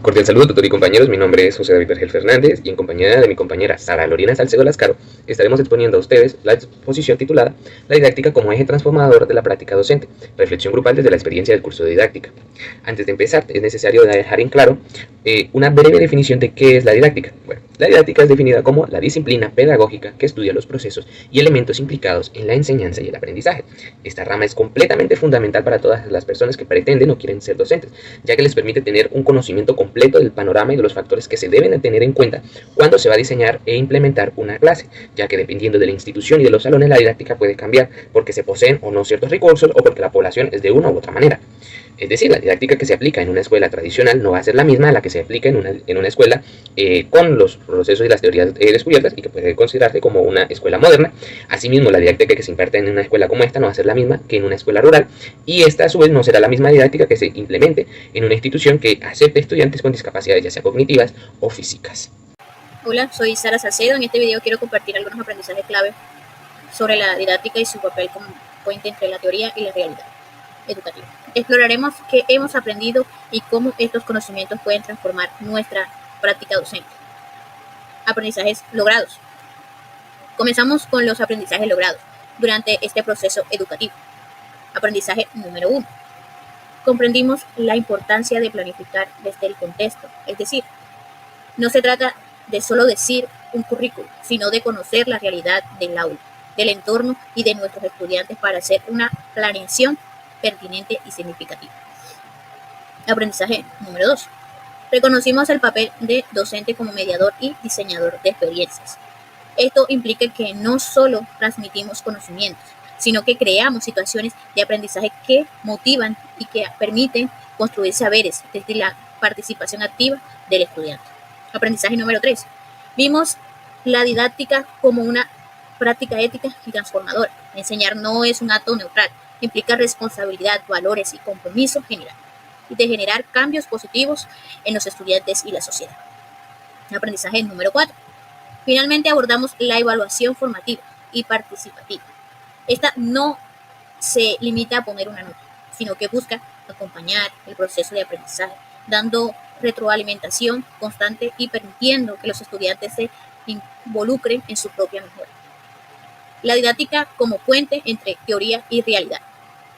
Cordial saludo, tutor y compañeros. Mi nombre es José David Vergel Fernández y en compañía de mi compañera Sara Lorena Salcedo Lascaro estaremos exponiendo a ustedes la exposición titulada La didáctica como eje transformador de la práctica docente, reflexión grupal desde la experiencia del curso de didáctica. Antes de empezar, es necesario dejar en claro una breve definición de qué es la didáctica. Bueno, la didáctica es definida como la disciplina pedagógica que estudia los procesos y elementos implicados en la enseñanza y el aprendizaje. Esta rama es completamente fundamental para todas las personas que pretenden o quieren ser docentes, ya que les permite tener un conocimiento completo del panorama y de los factores que se deben tener en cuenta cuando se va a diseñar e implementar una clase, ya que dependiendo de la institución y de los salones la didáctica puede cambiar porque se poseen o no ciertos recursos o porque la población es de una u otra manera. Es decir, la didáctica que se aplica en una escuela tradicional no va a ser la misma a la que se aplica en una escuela con los procesos y las teorías descubiertas y que puede considerarse como una escuela moderna. Asimismo, la didáctica que se imparte en una escuela como esta no va a ser la misma que en una escuela rural, y esta a su vez no será la misma didáctica que se implemente en una institución que acepte estudiantes con discapacidades ya sea cognitivas o físicas. Hola, soy Sara Salcedo. En este video quiero compartir algunos aprendizajes clave sobre la didáctica y su papel como puente entre la teoría y la realidad educativa. Exploraremos qué hemos aprendido y cómo estos conocimientos pueden transformar nuestra práctica docente. Aprendizajes logrados. Comenzamos con los aprendizajes logrados durante este proceso educativo. Aprendizaje número 1. Comprendimos la importancia de planificar desde el contexto, es decir, no se trata de solo decir un currículum, sino de conocer la realidad del aula, del entorno y de nuestros estudiantes para hacer una planeación pertinente y significativa. Aprendizaje número 2. Reconocimos el papel de docente como mediador y diseñador de experiencias. Esto implica que no solo transmitimos conocimientos, sino que creamos situaciones de aprendizaje que motivan y que permiten construir saberes desde la participación activa del estudiante. Aprendizaje número 3. Vimos la didáctica como una práctica ética y transformadora. Enseñar no es un acto neutral, implica responsabilidad, valores y compromiso general, y de generar cambios positivos en los estudiantes y la sociedad. Aprendizaje número 4. Finalmente abordamos la evaluación formativa y participativa. Esta no se limita a poner una nota, sino que busca acompañar el proceso de aprendizaje, dando retroalimentación constante y permitiendo que los estudiantes se involucren en su propia mejora. La didáctica como puente entre teoría y realidad.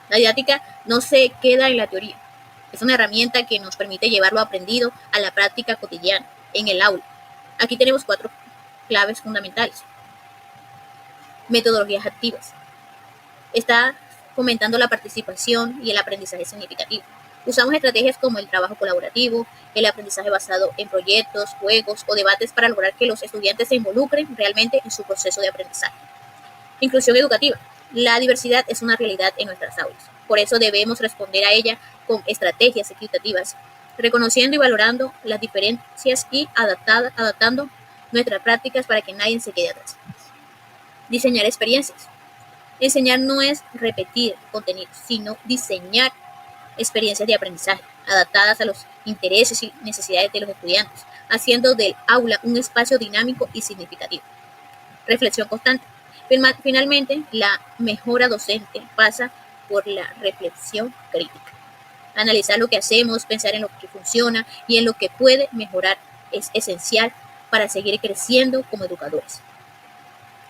La didáctica no se queda en la teoría. Es una herramienta que nos permite llevar lo aprendido a la práctica cotidiana, en el aula. Aquí tenemos 4 claves fundamentales. Metodologías activas. Está fomentando la participación y el aprendizaje significativo. Usamos estrategias como el trabajo colaborativo, el aprendizaje basado en proyectos, juegos o debates para lograr que los estudiantes se involucren realmente en su proceso de aprendizaje. Inclusión educativa. La diversidad es una realidad en nuestras aulas. Por eso debemos responder a ella con estrategias equitativas, reconociendo y valorando las diferencias y adaptando nuestras prácticas para que nadie se quede atrás. Diseñar experiencias. Enseñar no es repetir contenidos, sino diseñar experiencias de aprendizaje adaptadas a los intereses y necesidades de los estudiantes, haciendo del aula un espacio dinámico y significativo. Reflexión constante. Finalmente, la mejora docente pasa por la reflexión crítica. Analizar lo que hacemos, pensar en lo que funciona y en lo que puede mejorar es esencial para seguir creciendo como educadores.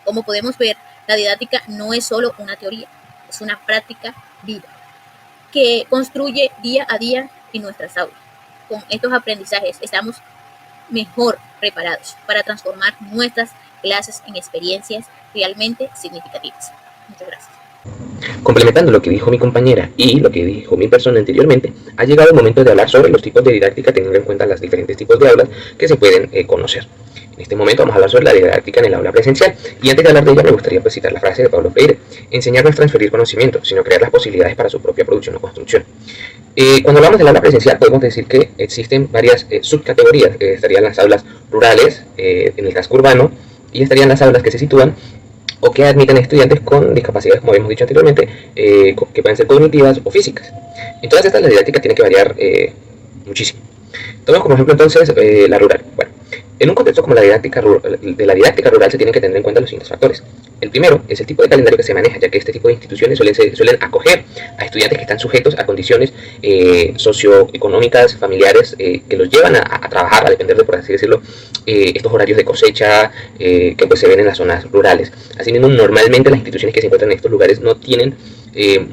Como podemos ver, la didáctica no es solo una teoría, es una práctica viva que construye día a día en nuestras aulas. Con estos aprendizajes estamos mejor preparados para transformar nuestras clases en experiencias realmente significativas. Muchas gracias. Complementando lo que dijo mi compañera y lo que dijo mi persona anteriormente, ha llegado el momento de hablar sobre los tipos de didáctica teniendo en cuenta los diferentes tipos de aulas que se pueden conocer. En este momento vamos a hablar sobre la didáctica en el aula presencial, y antes de hablar de ella me gustaría citar la frase de Paulo Freire: enseñar no es transferir conocimiento, sino crear las posibilidades para su propia producción o construcción. Cuando hablamos del aula presencial podemos decir que existen varias subcategorías. Estarían las aulas rurales en el casco urbano, y estarían las aulas que se sitúan o que admiten estudiantes con discapacidades, como hemos dicho anteriormente, que pueden ser cognitivas o físicas. En todas estas la didáctica tiene que variar muchísimo. Tomemos como ejemplo entonces la rural. Bueno, En un contexto como la didáctica rural se tienen que tener en cuenta los siguientes factores. El primero es el tipo de calendario que se maneja, ya que este tipo de instituciones suelen acoger a estudiantes que están sujetos a condiciones socioeconómicas, familiares, que los llevan a trabajar, a depender de, por así decirlo, estos horarios de cosecha que pues se ven en las zonas rurales. Asimismo, normalmente las instituciones que se encuentran en estos lugares no tienen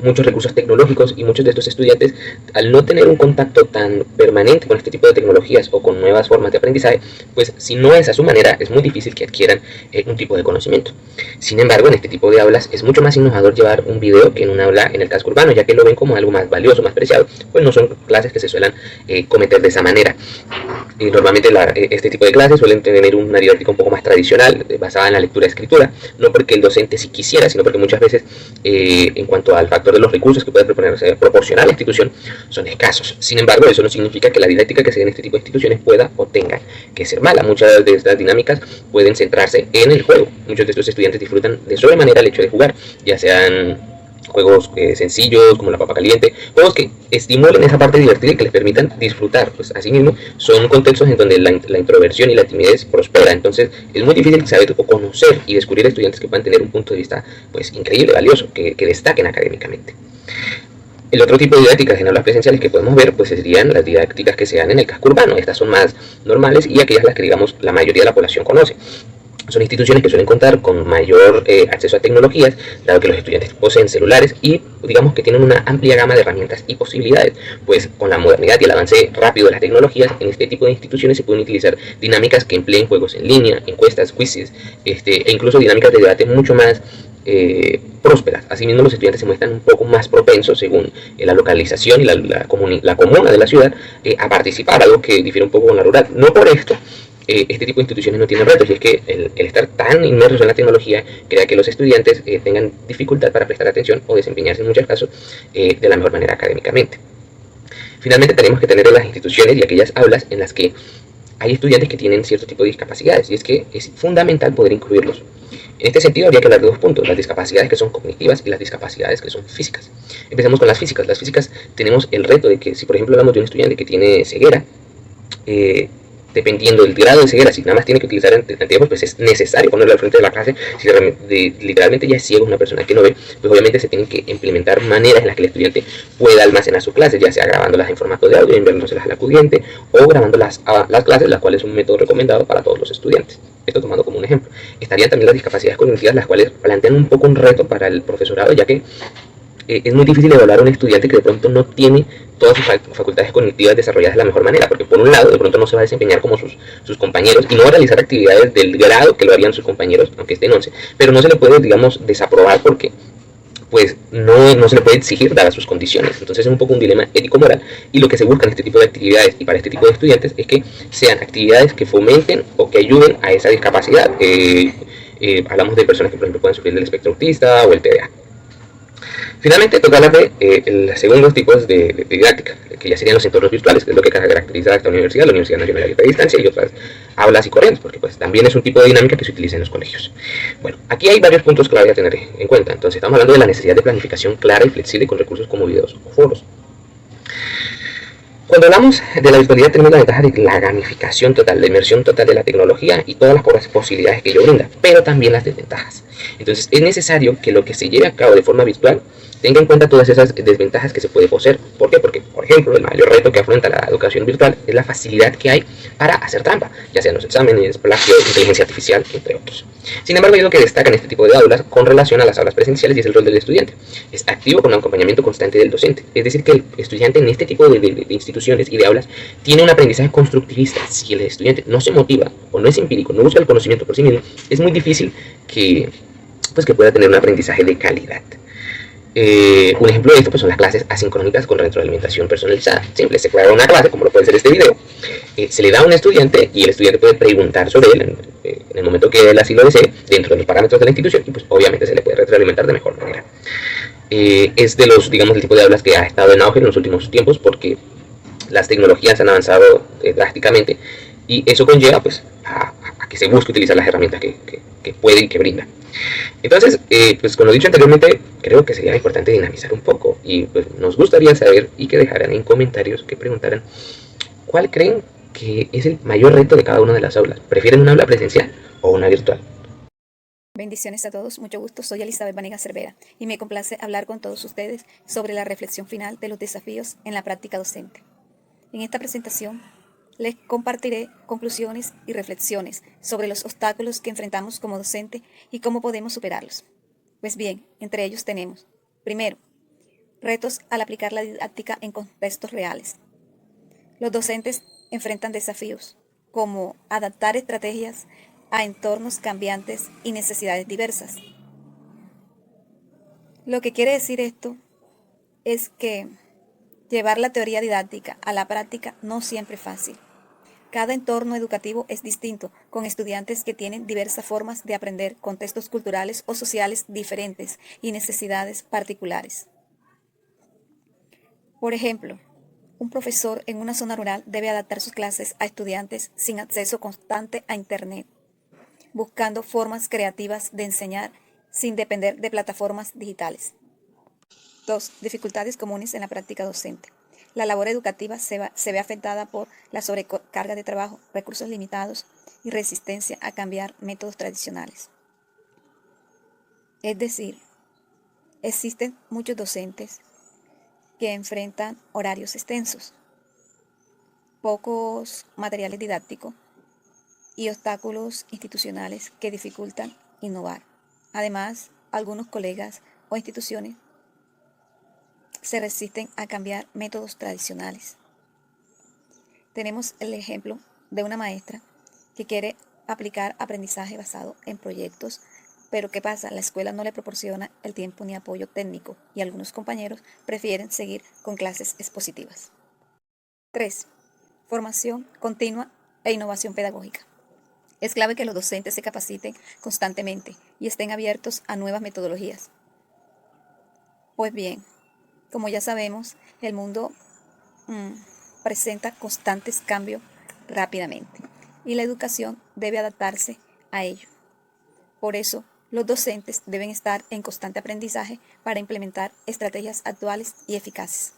muchos recursos tecnológicos, y muchos de estos estudiantes, al no tener un contacto tan permanente con este tipo de tecnologías o con nuevas formas de aprendizaje, pues si no es a su manera, es muy difícil que adquieran un tipo de conocimiento. Sin embargo, en este tipo de aulas es mucho más innovador llevar un video que en un aula en el casco urbano, ya que lo ven como algo más valioso, más preciado, pues no son clases que se suelen cometer de esa manera. Normalmente este tipo de clases suelen tener una didáctica un poco más tradicional, basada en la lectura y escritura, no porque el docente sí quisiera, sino porque muchas veces en cuanto al factor de los recursos que puede proporcionar la institución, son escasos. Sin embargo, eso no significa que la didáctica que se dé en este tipo de instituciones pueda o tenga que ser mala. Muchas de estas dinámicas pueden centrarse en el juego. Muchos de estos estudiantes disfrutan de sobremanera el hecho de jugar, ya sean juegos sencillos como la papa caliente, juegos que estimulen esa parte divertida y que les permitan disfrutar. Pues asimismo son contextos en donde la introversión y la timidez prospera. Entonces es muy difícil saber o conocer y descubrir estudiantes que puedan tener un punto de vista pues increíble, valioso, que destaquen académicamente. El otro tipo de didácticas en aulas presenciales que podemos ver pues serían las didácticas que se dan en el casco urbano. Estas son más normales y aquellas las que, digamos, la mayoría de la población conoce. Son instituciones que suelen contar con mayor acceso a tecnologías, dado que los estudiantes poseen celulares y digamos que tienen una amplia gama de herramientas y posibilidades. Pues con la modernidad y el avance rápido de las tecnologías, en este tipo de instituciones se pueden utilizar dinámicas que empleen juegos en línea, encuestas, quizzes, e incluso dinámicas de debate mucho más prósperas. Asimismo, los estudiantes se muestran un poco más propensos, según la localización y la comuna de la ciudad, a participar, algo que difiere un poco con la rural. No por esto este tipo de instituciones no tienen retos, y es que el estar tan inmersos en la tecnología crea que los estudiantes tengan dificultad para prestar atención o desempeñarse en muchos casos de la mejor manera académicamente. Finalmente, tenemos que tener las instituciones y aquellas aulas en las que hay estudiantes que tienen cierto tipo de discapacidades, y es que es fundamental poder incluirlos. En este sentido, habría que hablar de dos puntos: las discapacidades que son cognitivas y las discapacidades que son físicas. Empecemos con las físicas. Las físicas tenemos el reto de que, si por ejemplo hablamos de un estudiante que tiene ceguera, dependiendo del grado de ceguera, si nada más tiene que utilizar anteojos, pues es necesario ponerlo al frente de la clase. Si literalmente ya es ciego, una persona que no ve, pues obviamente se tienen que implementar maneras en las que el estudiante pueda almacenar su clase, ya sea grabándolas en formato de audio y enviándoselas al acudiente, o grabando las clases, las cuales es un método recomendado para todos los estudiantes. Esto tomando como un ejemplo. Estarían también las discapacidades cognitivas, las cuales plantean un poco un reto para el profesorado, ya que es muy difícil evaluar a un estudiante que de pronto no tiene todas sus facultades cognitivas desarrolladas de la mejor manera, porque por un lado de pronto no se va a desempeñar como sus compañeros y no va a realizar actividades del grado que lo harían sus compañeros, aunque esté en 11, pero no se le puede, digamos, desaprobar porque pues no se le puede exigir dadas sus condiciones. Entonces es un poco un dilema ético-moral, y lo que se busca en este tipo de actividades y para este tipo de estudiantes es que sean actividades que fomenten o que ayuden a esa discapacidad. Hablamos de personas que por ejemplo pueden sufrir del espectro autista o el TDA. Finalmente, toca hablar de los segundos tipos de didáctica, que ya serían los entornos virtuales, que es lo que caracteriza a esta universidad, la Universidad Nacional Abierta a Distancia, y otras aulas y corrientes, porque pues también es un tipo de dinámica que se utiliza en los colegios. Bueno, aquí hay varios puntos clave a tener en cuenta. Entonces, estamos hablando de la necesidad de planificación clara y flexible con recursos como videos o foros. Cuando hablamos de la virtualidad, tenemos la ventaja de la gamificación total, la inmersión total de la tecnología y todas las posibilidades que ello brinda, pero también las desventajas. Entonces, es necesario que lo que se lleve a cabo de forma virtual tenga en cuenta todas esas desventajas que se puede poseer. ¿Por qué? Porque, por ejemplo, el mayor reto que afronta la educación virtual es la facilidad que hay para hacer trampa, ya sean los exámenes, plagio, inteligencia artificial, entre otros. Sin embargo, hay algo que destaca en este tipo de aulas con relación a las aulas presenciales, y es el rol del estudiante. Es activo con un acompañamiento constante del docente. Es decir, que el estudiante en este tipo de instituciones y de aulas tiene un aprendizaje constructivista. Si el estudiante no se motiva o no es empírico, no busca el conocimiento por sí mismo, es muy difícil que pueda tener un aprendizaje de calidad. Un ejemplo de esto pues son las clases asincrónicas con retroalimentación personalizada. Siempre se crea una clase, como lo puede ser este video, se le da a un estudiante y el estudiante puede preguntar sobre él en el momento que él así lo desee, dentro de los parámetros de la institución, y pues obviamente se le puede retroalimentar de mejor manera. Es de los, digamos, el tipo de aulas que ha estado en auge en los últimos tiempos, porque las tecnologías han avanzado drásticamente, y eso conlleva pues a que se busque utilizar las herramientas que puede y que brinda. Entonces, pues como lo he dicho anteriormente, creo que sería importante dinamizar un poco, y pues nos gustaría saber y que dejaran en comentarios, que preguntaran cuál creen ¿Qué es el mayor reto de cada una de las aulas? ¿Prefieren una aula presencial o una virtual? Bendiciones a todos, mucho gusto, soy Elizabeth Vanegas Cervera y me complace hablar con todos ustedes sobre la reflexión final de los desafíos en la práctica docente. En esta presentación les compartiré conclusiones y reflexiones sobre los obstáculos que enfrentamos como docente y cómo podemos superarlos. Pues bien, entre ellos tenemos, primero, retos al aplicar la didáctica en contextos reales. Los docentes enfrentan desafíos como adaptar estrategias a entornos cambiantes y necesidades diversas. Lo que quiere decir esto es que llevar la teoría didáctica a la práctica no siempre es fácil. Cada entorno educativo es distinto, con estudiantes que tienen diversas formas de aprender, contextos culturales o sociales diferentes y necesidades particulares. Por ejemplo, un profesor en una zona rural debe adaptar sus clases a estudiantes sin acceso constante a Internet, buscando formas creativas de enseñar sin depender de plataformas digitales. 2. Dificultades comunes en la práctica docente. La labor educativa se ve afectada por la sobrecarga de trabajo, recursos limitados y resistencia a cambiar métodos tradicionales. Es decir, existen muchos docentes que enfrentan horarios extensos, pocos materiales didácticos y obstáculos institucionales que dificultan innovar. Además, algunos colegas o instituciones se resisten a cambiar métodos tradicionales. Tenemos el ejemplo de una maestra que quiere aplicar aprendizaje basado en proyectos, pero ¿qué pasa? La escuela no le proporciona el tiempo ni apoyo técnico y algunos compañeros prefieren seguir con clases expositivas. 3. Formación continua e innovación pedagógica. Es clave que los docentes se capaciten constantemente y estén abiertos a nuevas metodologías. Pues bien, como ya sabemos, el mundo presenta constantes cambios rápidamente y la educación debe adaptarse a ello. Por eso, los docentes deben estar en constante aprendizaje para implementar estrategias actuales y eficaces.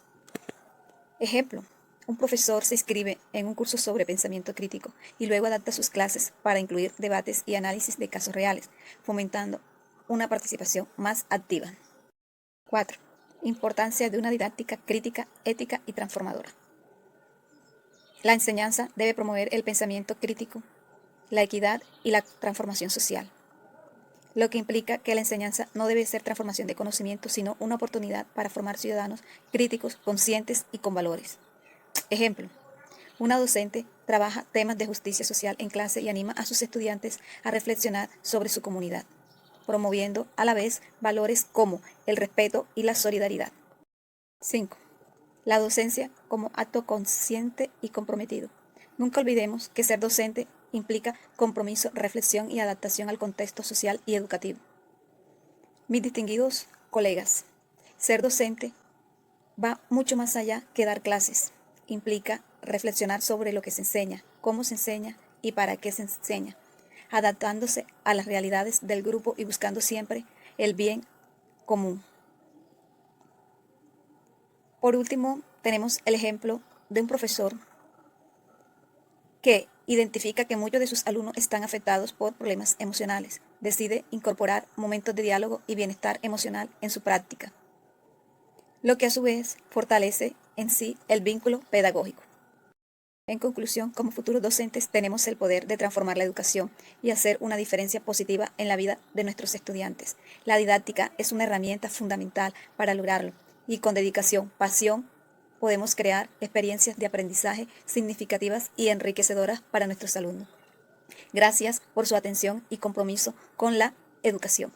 Ejemplo, un profesor se inscribe en un curso sobre pensamiento crítico y luego adapta sus clases para incluir debates y análisis de casos reales, fomentando una participación más activa. 4. Importancia de una didáctica crítica, ética y transformadora. La enseñanza debe promover el pensamiento crítico, la equidad y la transformación social, lo que implica que la enseñanza no debe ser transformación de conocimiento, sino una oportunidad para formar ciudadanos críticos, conscientes y con valores. Ejemplo, una docente trabaja temas de justicia social en clase y anima a sus estudiantes a reflexionar sobre su comunidad, promoviendo a la vez valores como el respeto y la solidaridad. 5. La docencia como acto consciente y comprometido. Nunca olvidemos que ser docente implica compromiso, reflexión y adaptación al contexto social y educativo. Mis distinguidos colegas, ser docente va mucho más allá que dar clases. Implica reflexionar sobre lo que se enseña, cómo se enseña y para qué se enseña, adaptándose a las realidades del grupo y buscando siempre el bien común. Por último, tenemos el ejemplo de un profesor que identifica que muchos de sus alumnos están afectados por problemas emocionales. Decide incorporar momentos de diálogo y bienestar emocional en su práctica, lo que a su vez fortalece en sí el vínculo pedagógico. En conclusión, como futuros docentes tenemos el poder de transformar la educación y hacer una diferencia positiva en la vida de nuestros estudiantes. La didáctica es una herramienta fundamental para lograrlo y con dedicación, pasión, podemos crear experiencias de aprendizaje significativas y enriquecedoras para nuestros alumnos. Gracias por su atención y compromiso con la educación.